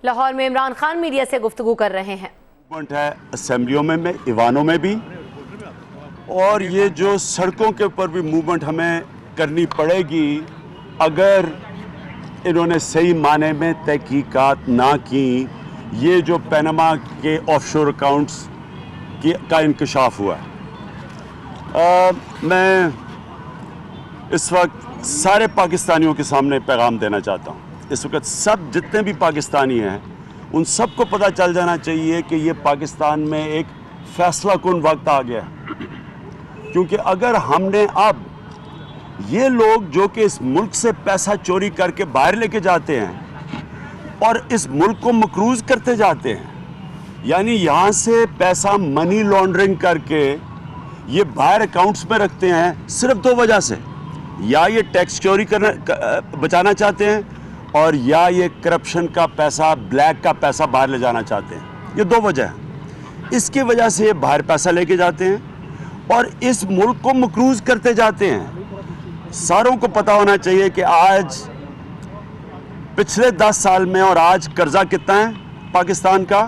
لاہور میں عمران خان میڈیا سے گفتگو کر رہے ہیں۔ موومنٹ ہے اسمبلیوں میں ایوانوں میں بھی، اور یہ جو سڑکوں کے اوپر بھی موومنٹ ہمیں کرنی پڑے گی اگر انہوں نے صحیح معنی میں تحقیقات نہ کی۔ یہ جو پینما کے آف شور اکاؤنٹس کا انکشاف ہوا ہے، میں اس وقت سارے پاکستانیوں کے سامنے پیغام دینا چاہتا ہوں۔ اس وقت سب جتنے بھی پاکستانی ہیں ان سب کو پتہ چل جانا چاہیے کہ یہ پاکستان میں ایک فیصلہ کن وقت آ گیا ہے، کیونکہ اگر ہم نے اب یہ لوگ جو کہ اس ملک سے پیسہ چوری کر کے باہر لے کے جاتے ہیں اور اس ملک کو مقروض کرتے جاتے ہیں، یعنی یہاں سے پیسہ منی لانڈرنگ کر کے یہ باہر اکاؤنٹس میں رکھتے ہیں، صرف دو وجہ سے، یا یہ ٹیکس چوری بچانا چاہتے ہیں، اور یا یہ کرپشن کا پیسہ، بلیک کا پیسہ باہر لے جانا چاہتے ہیں۔ یہ دو وجہ ہیں۔ اس کی وجہ سے یہ باہر پیسہ لے کے جاتے ہیں اور اس ملک کو مقروض کرتے جاتے ہیں۔ ساروں کو پتہ ہونا چاہیے کہ آج پچھلے 10 سال میں اور آج قرضہ کتنا ہے پاکستان کا۔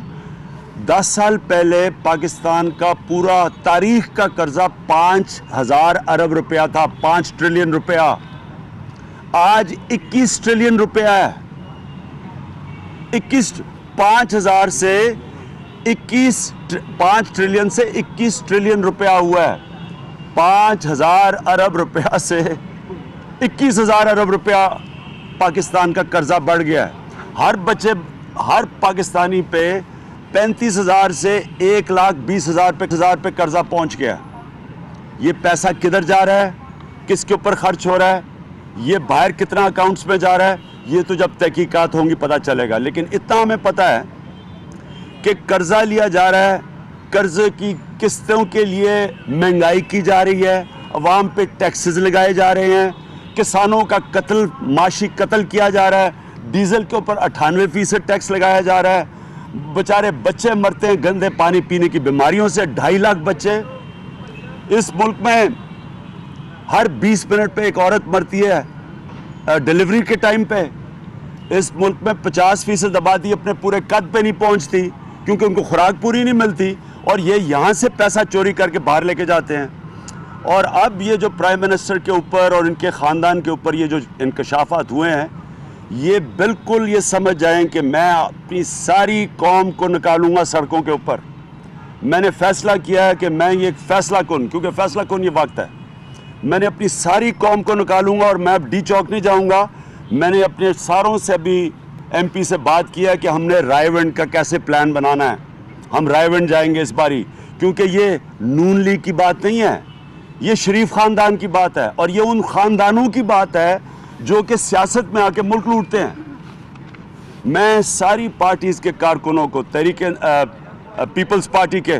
10 سال پہلے پاکستان کا پورا تاریخ کا قرضہ 5000 ارب روپیہ تھا، 5 ٹریلین روپیہ۔ آج 21 ٹریلین روپیہ ہے۔ 5000 سے 5 ٹریلین سے 21 ٹریلین روپیہ ہوا ہے۔ 5000 ارب روپیہ سے 21000 ارب روپیہ پاکستان کا قرضہ بڑھ گیا ہے۔ ہر پاکستانی پہ 35,000 سے 1,20,000 پہ قرضہ پہنچ گیا ہے۔ یہ پیسہ کدھر جا رہا ہے، کس کے اوپر خرچ ہو رہا ہے، یہ باہر کتنا اکاؤنٹس میں جا رہا ہے، یہ تو جب تحقیقات ہوں گی پتہ چلے گا۔ لیکن اتنا ہمیں پتہ ہے کہ قرضہ لیا جا رہا ہے، قرضے کی قسطوں کے لیے مہنگائی کی جا رہی ہے، عوام پہ ٹیکسز لگائے جا رہے ہیں، کسانوں کا معاشی قتل کیا جا رہا ہے، ڈیزل کے اوپر 98% ٹیکس لگایا جا رہا ہے، بیچارے بچے مرتے ہیں گندے پانی پینے کی بیماریوں سے۔ 2.5 لاکھ بچے اس ملک میں ہر 20 منٹ پہ ایک عورت مرتی ہے ڈیلیوری کے ٹائم پہ۔ اس ملک میں 50% آبادی اپنے پورے قد پہ نہیں پہنچتی کیونکہ ان کو خوراک پوری نہیں ملتی، اور یہ یہاں سے پیسہ چوری کر کے باہر لے کے جاتے ہیں۔ اور اب یہ جو پرائم منسٹر کے اوپر اور ان کے خاندان کے اوپر یہ جو انکشافات ہوئے ہیں، یہ بالکل یہ سمجھ جائیں کہ میں اپنی ساری قوم کو نکالوں گا سڑکوں کے اوپر۔ میں نے فیصلہ کیا ہے کہ میں یہ فیصلہ کن، کیونکہ فیصلہ کن یہ وقت ہے، میں نے اپنی ساری قوم کو نکالوں گا، اور میں اب ڈی چوک نہیں جاؤں گا۔ میں نے اپنے ساروں سے بھی ایم پی سے بات کیا کہ ہم نے رائے ونڈ کا کیسے پلان بنانا ہے۔ ہم رائے ونڈ جائیں گے اس باری، کیونکہ یہ نون لیگ کی بات نہیں ہے، یہ شریف خاندان کی بات ہے، اور یہ ان خاندانوں کی بات ہے جو کہ سیاست میں آ کے ملک لوٹتے ہیں۔ میں ساری پارٹیز کے کارکنوں کو، پیپلز پارٹی کے،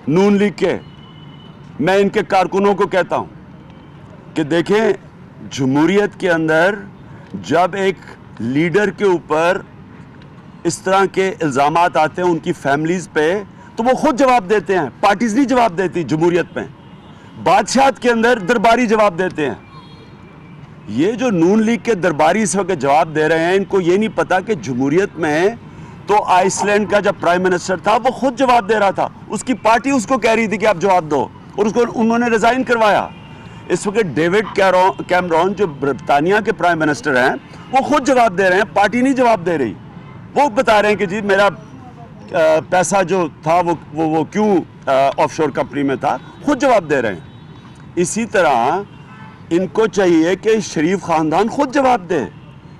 نون لیگ کے، میں ان کے کارکنوں کو کہتا ہوں کہ دیکھیں، جمہوریت کے اندر جب ایک لیڈر کے اوپر اس طرح کے الزامات آتے ہیں ان کی فیملیز پہ، تو وہ خود جواب دیتے ہیں، پارٹیز نہیں جواب دیتی۔ جمہوریت میں بادشاہت کے اندر درباری جواب دیتے ہیں۔ یہ جو نون لیگ کے درباری اس وقت جواب دے رہے ہیں، ان کو یہ نہیں پتا کہ جمہوریت میں تو آئس لینڈ کا جب پرائم منسٹر تھا وہ خود جواب دے رہا تھا، اس کی پارٹی اس کو کہہ رہی تھی کہ آپ جواب دو، اور اس کو انہوں نے ریزائن کروایا۔ اس وقت ڈیوڈ کیمرون جو برطانیہ کے پرائم منسٹر ہیں، وہ خود جواب دے رہے ہیں، پارٹی نہیں جواب دے رہی۔ وہ بتا رہے ہیں کہ جی میرا پیسہ جو تھا وہ کیوں آف شور کمپنی میں تھا، خود جواب دے رہے ہیں۔ اسی طرح ان کو چاہیے کہ شریف خاندان خود جواب دے۔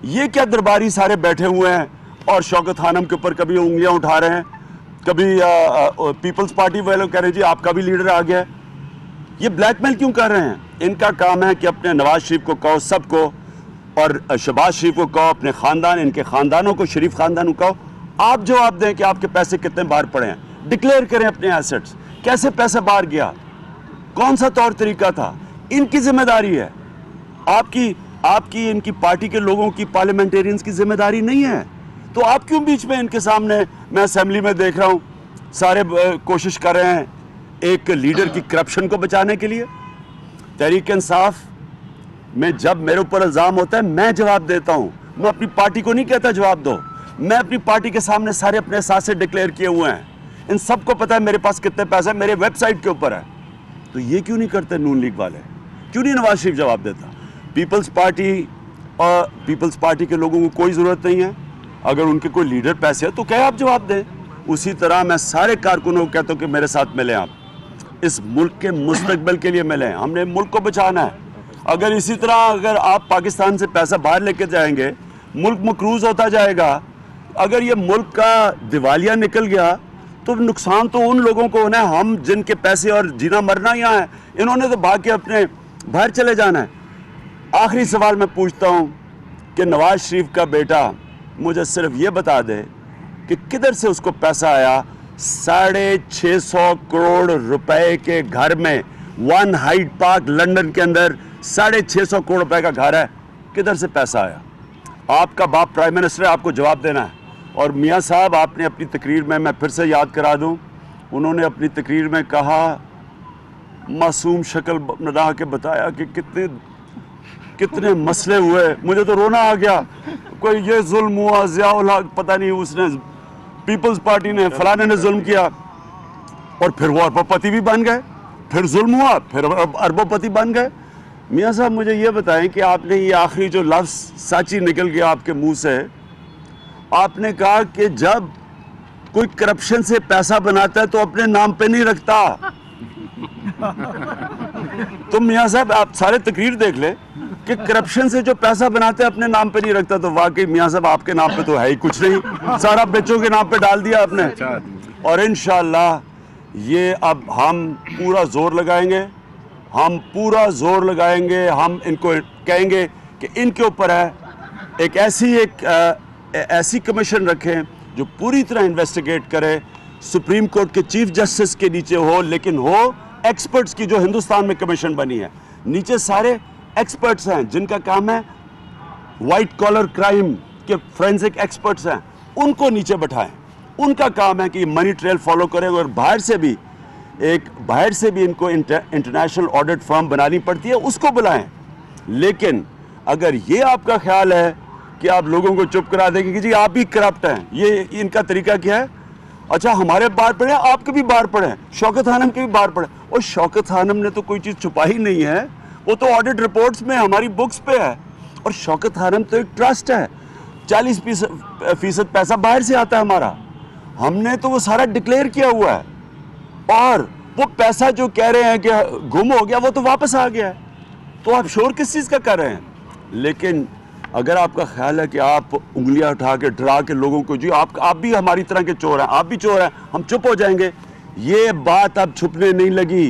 یہ کیا درباری سارے بیٹھے ہوئے ہیں اور شوکت خانم کے اوپر کبھی انگلیاں اٹھا رہے ہیں، کبھی پیپلز پارٹی والے کہہ رہے ہیں جی آپ کا بھی لیڈر آ گیا ہے۔ یہ بلیک میل کیوں کر رہے ہیں؟ ان کا کام ہے کہ اپنے نواز شریف کو کہو، سب کو، اور شہباز شریف کو کہو، اپنے خاندان، ان کے خاندانوں کو، شریف خاندان کو کہو، آپ جواب دیں کہ آپ کے پیسے کتنے باہر پڑے ہیں، ڈکلیئر کریں اپنے ایسٹس، کیسے پیسہ باہر گیا، کون سا طور طریقہ تھا۔ ان کی ذمہ داری ہے، آپ کی ان کی پارٹی کے لوگوں کی، پارلیمنٹیرینز کی ذمہ داری نہیں ہے۔ تو آپ کیوں بیچ میں ان کے سامنے، میں اسمبلی میں دیکھ رہا ہوں سارے کوشش کر رہے ہیں ایک لیڈر کی کرپشن کو بچانے کے لیے۔ تحریک انصاف میں جب میرے اوپر الزام ہوتا ہے میں جواب دیتا ہوں، میں اپنی پارٹی کو نہیں کہتا جواب دو، मैं अपनी पार्टी के सामने सारे अपने एहसास से डिक्लेयर किए हुए हैं, इन सबको पता है मेरे पास कितने पैसे मेरे वेबसाइट के ऊपर है। तो ये क्यों नहीं करते नून लीग वाले, क्यों नहीं नवाज शरीफ जवाब देता? पीपल्स पार्टी के लोगों को कोई ज़रूरत नहीं है, अगर उनके कोई लीडर पैसे है तो क्या आप जवाब दें। उसी तरह मैं सारे कारकुनों को कहता हूँ कि मेरे साथ मिलें, आप इस मुल्क के मुस्तकबिल के लिए मिलें, हमने मुल्क को बचाना है। अगर इसी तरह अगर आप पाकिस्तान से पैसा बाहर लेके जाएंगे, मुल्क मकरूज होता जाएगा। अगर ये मुल्क का दिवालिया निकल गया तो नुकसान तो उन लोगों को होना है, हम जिनके पैसे और जीना मरना यहाँ है, इन्होंने तो भाग के अपने बाहर चले जाना है। आखिरी सवाल मैं पूछता हूँ कि नवाज शरीफ का बेटा मुझे सिर्फ ये बता दे कि किधर से उसको पैसा आया 650 करोड़ रुपए के घर में, वन हाइड पार्क लंदन के अंदर 650 करोड़ रुपए का घर है, किधर से पैसा आया? आपका बाप प्राइम मिनिस्टर है, आपको जवाब देना है। और मियाँ साहब, आपने अपनी तकरीर में, मैं फिर से याद करा दूं, उन्होंने अपनी तकरीर में कहा, मासूम शक्ल बना के बताया कि कितने मसले हुए। मुझे तो रोना आ गया, कोई ये जुल्म हुआ, ज़ियाउल हक पता नहीं उसने, पीपल्स पार्टी ने, फलाने ने जुल्म किया, और फिर वो अरबोपति भी बन गए, फिर जुल्म हुआ, फिर अरबोपति बन गए। मियाँ साहब मुझे ये बताएं कि आपने ये आखिरी जो लफ्ज़ साची निकल गया आपके मुंह से, आपने कहा कि जब कोई करप्शन से पैसा बनाता है तो अपने नाम पे नहीं रखता। तो मियाँ साहब आप सारे तकरीर देख ले कि करप्शन से जो पैसा बनाते हैं अपने नाम पे नहीं रखता, तो वाकई मियाँ साहब आपके नाम पे तो है ही कुछ नहीं, सारा बच्चों के नाम पे डाल दिया आपने। और इंशाअल्लाह ये अब हम पूरा जोर लगाएंगे, हम पूरा जोर लगाएंगे, हम इनको कहेंगे कि इनके ऊपर है एक ऐसी कमीशन रखें जो पूरी तरह इन्वेस्टिगेट करे, सुप्रीम कोर्ट के चीफ जस्टिस के नीचे हो, लेकिन हो एक्सपर्ट्स की, जो हिंदुस्तान में कमीशन बनी है। नीचे सारे एक्सपर्ट्स हैं जिनका काम है, वाइट कॉलर क्राइम के फोरेंसिक एक्सपर्ट्स हैं, उनको नीचे बैठाएं। उनका काम है कि मनी ट्रेल फॉलो करें, और बाहर से भी इनको इंटरनेशनल ऑडिट फर्म बनानी पड़ती है, उसको बुलाएं। लेकिन अगर ये आपका ख्याल है कि आप लोगों को चुप करा देंगे कि जी आप भी करप्ट हैं, ये इनका तरीका क्या है? अच्छा, हमारे बाहर पड़े, आपके भी बाहर पड़े, शौकत खानम के भी बाहर पड़े। और शौकत खानम ने तो कोई चीज़ छुपाई नहीं है, वो तो ऑडिट रिपोर्ट्स में हमारी बुक्स पे है। और शौकत खानम तो एक ट्रस्ट है, 40% पैसा बाहर से आता है हमारा, हमने तो वो सारा डिक्लेयर किया हुआ है। और वो पैसा जो कह रहे हैं कि गुम हो गया, वो तो वापस आ गया है। तो आप शोर किस चीज़ का कर रहे हैं? लेकिन अगर आपका ख्याल है कि आप उंगलियां उठा के डरा के लोगों को, जी आप भी हमारी तरह के चोर हैं, आप भी चोर हैं, हम चुप हो जाएंगे, ये बात अब छुपने नहीं लगी।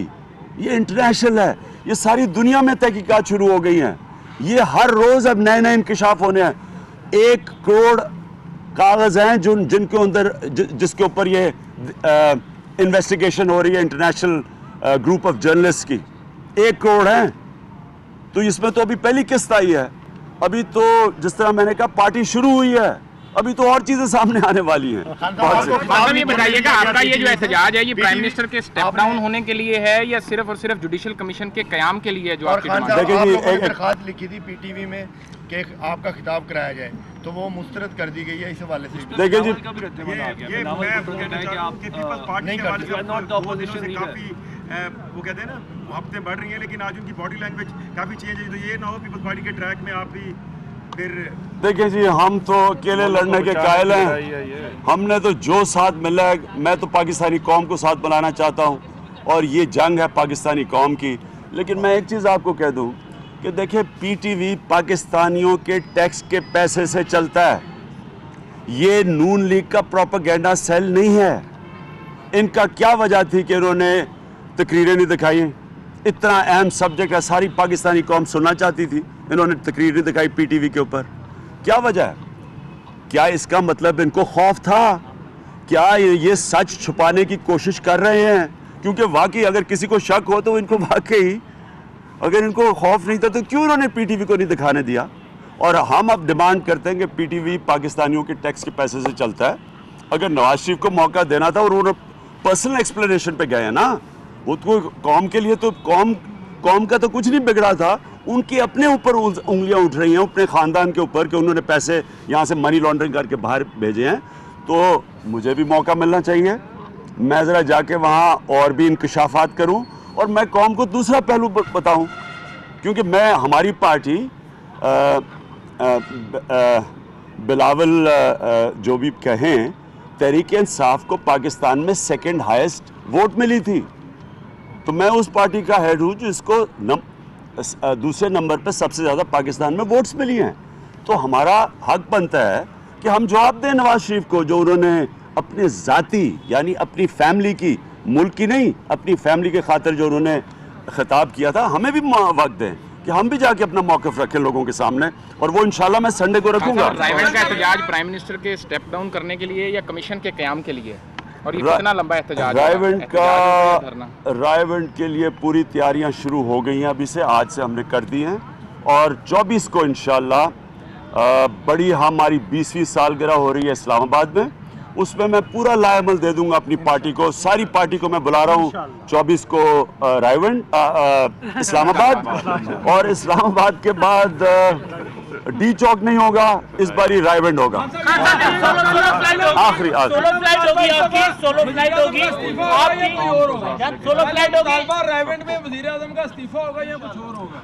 ये इंटरनेशनल है, ये सारी दुनिया में तहकीकात शुरू हो गई हैं, ये हर रोज़ अब नए नए इंकशाफ होने हैं। 1 करोड़ कागज़ हैं जिनके अंदर जिसके ऊपर ये इन्वेस्टिगेशन हो रही है इंटरनेशनल ग्रुप ऑफ जर्नलिस्ट की, 1 करोड़ हैं। तो इसमें तो अभी पहली किस्त आई है, अभी तो जिस तरह मैंने कहा पार्टी शुरू हुई है, अभी तो और चीजें सामने आने वाली हैं। ये बताइएगा, आपका ये जो एहतजाज है, ये प्राइम मिनिस्टर के स्टेप डाउन होने के लिए है या सिर्फ और सिर्फ जुडिशियल कमीशन के कयाम के लिए? जो आपकी दरखास्त लिखी थी पीटीवी में कि आपका खिताब कराया जाए, तो वो मुस्तरद कर दी गई है इस हवाले से। देखिए जी, वो कहते हैं ना हफ्ते बढ़ रही है, लेकिन आज उनकी बॉडी लैंग्वेज काफी चेंज है, तो ये ना हो पीपल्स पार्टी के ट्रैक में आप भी फिर। देखिए जी, हम तो अकेले लड़ने के कायल हैं, हमने तो जो साथ मिला है, मैं तो पाकिस्तानी कौम को साथ बनाना चाहता हूँ, और ये जंग है पाकिस्तानी कौम की। लेकिन मैं एक चीज़ आपको कह दूँ कि देखिए, पीटीवी पाकिस्तानियों के टैक्स के पैसे से चलता है, ये नून लीग का प्रोपेगेंडा सेल नहीं है। इनका क्या वजह थी कि इन्होंने तकरीरें नहीं दिखाई? इतना अहम सब्जेक्ट है, सारी पाकिस्तानी कौम सुनना चाहती थी, इन्होंने तकरीर नहीं दिखाई पीटीवी के ऊपर। क्या वजह है? क्या इसका मतलब इनको खौफ था? क्या ये सच छुपाने की कोशिश कर रहे हैं? क्योंकि वाकई अगर किसी को शक हो तो इनको वाकई, अगर इनको खौफ नहीं था तो क्यों इन्होंने पीटीवी को नहीं दिखाने दिया? और हम अब डिमांड करते हैं कि पीटीवी पाकिस्तानियों के टैक्स के पैसे से चलता है। अगर नवाज शरीफ को मौका देना था और उन्होंने पर्सनल एक्सप्लेनेशन पे गए ना, वो तो कौम के लिए, तो कौम का तो कुछ नहीं बिगड़ा था, उनके अपने ऊपर उंगलियां उठ रही हैं, अपने ख़ानदान के ऊपर, कि उन्होंने पैसे यहाँ से मनी लॉन्ड्रिंग करके बाहर भेजे हैं। तो मुझे भी मौका मिलना चाहिए, मैं ज़रा जाके वहाँ और भी इंकशाफात करूँ और मैं कौम को दूसरा पहलू बताऊँ, क्योंकि मैं हमारी पार्टी बिलावल जो भी कहें, तहरीक इंसाफ को पाकिस्तान में सेकंड हाईएस्ट वोट मिली थी, तो मैं उस पार्टी का हेड हूँ जिसको दूसरे नंबर पे सबसे ज़्यादा पाकिस्तान में वोट्स मिली हैं। तो हमारा हक बनता है कि हम जवाब दें नवाज शरीफ को, जो उन्होंने अपने ज़ाती यानी अपनी फैमिली की, मुल्क की नहीं, अपनी फैमिली के खातिर जो उन्होंने खिताब किया था, हमें भी वक्त दें कि हम भी जाके अपना मौक़िफ़ रखें लोगों के सामने, और वो इंशाल्लाह मैं संडे को रखूंगा। रायवेंड का एहतजाज प्राइम मिनिस्टर के स्टेप डाउन करने के लिए या कमीशन के क़याम के लिए, और ये कितना लंबा एहतजाज? रायवेंड के लिए पूरी तैयारियां शुरू हो गई हैं, अभी से, आज से हमने कर दी हैं, और 24 को इंशाल्लाह बड़ी हमारी 20वीं सालगिरह हो रही है इस्लामाबाद में, उसमें मैं पूरा लाएमल दे दूंगा अपनी पार्टी को, सारी पार्टी को मैं बुला रहा हूँ 24 को रायवेंड इस्लामाबाद, और इस्लामाबाद के बाद डी चौक नहीं होगा, इस बार ही रायवेंड होगा। आखिरी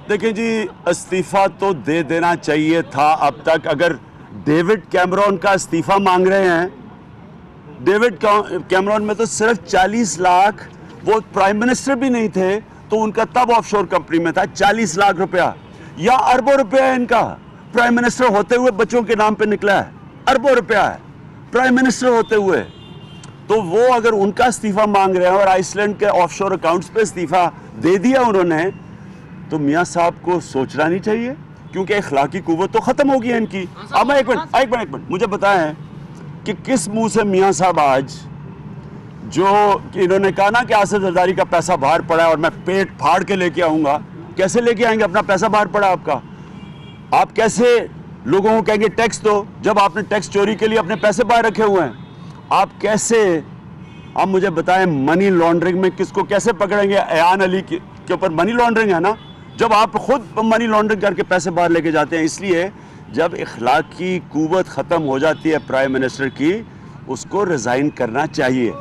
देखिए जी, इस्तीफा तो दे देना चाहिए था अब तक। अगर डेविड कैमरॉन का इस्तीफा मांग रहे हैं, डेविड कैमरॉन में तो सिर्फ 40 लाख, वो प्राइम मिनिस्टर भी नहीं थे तो उनका तब ऑफशोर कंपनी में था, 40 लाख रुपया या अरबों रुपया है इनका, प्राइम मिनिस्टर होते हुए बच्चों के नाम पे निकला है, अरबों रुपया है प्राइम मिनिस्टर होते हुए। तो वो अगर उनका इस्तीफा मांग रहे हैं और आइसलैंड के ऑफशोर अकाउंट्स पे इस्तीफा दे दिया उन्होंने, तो मियां साहब को सोचना नहीं चाहिए, क्योंकि इखलाकी कुव्वत तो खत्म हो गई है इनकी। अब मैं एक मिनट मुझे बताएं कि किस मुंह से मियां साहब आज, जो इन्होंने कहा ना कि आसिफ जरदारी का पैसा बाहर पड़ा है और मैं पेट फाड़ के लेके आऊंगा, कैसे लेके आएंगे? अपना पैसा बाहर पड़ा आपका, आप कैसे लोगों को कहेंगे टैक्स दो, जब आपने टैक्स चोरी के लिए अपने पैसे बाहर रखे हुए हैं? आप कैसे, आप मुझे बताएं, मनी लॉन्ड्रिंग में किसको कैसे पकड़ेंगे? अयान अली के ऊपर मनी लॉन्ड्रिंग है ना, जब आप खुद मनी लॉन्ड्रिंग करके पैसे बाहर लेके जाते हैं। इसलिए जब इखलाकी कुव्वत ख़त्म हो जाती है प्राइम मिनिस्टर की, उसको रिज़ाइन करना चाहिए।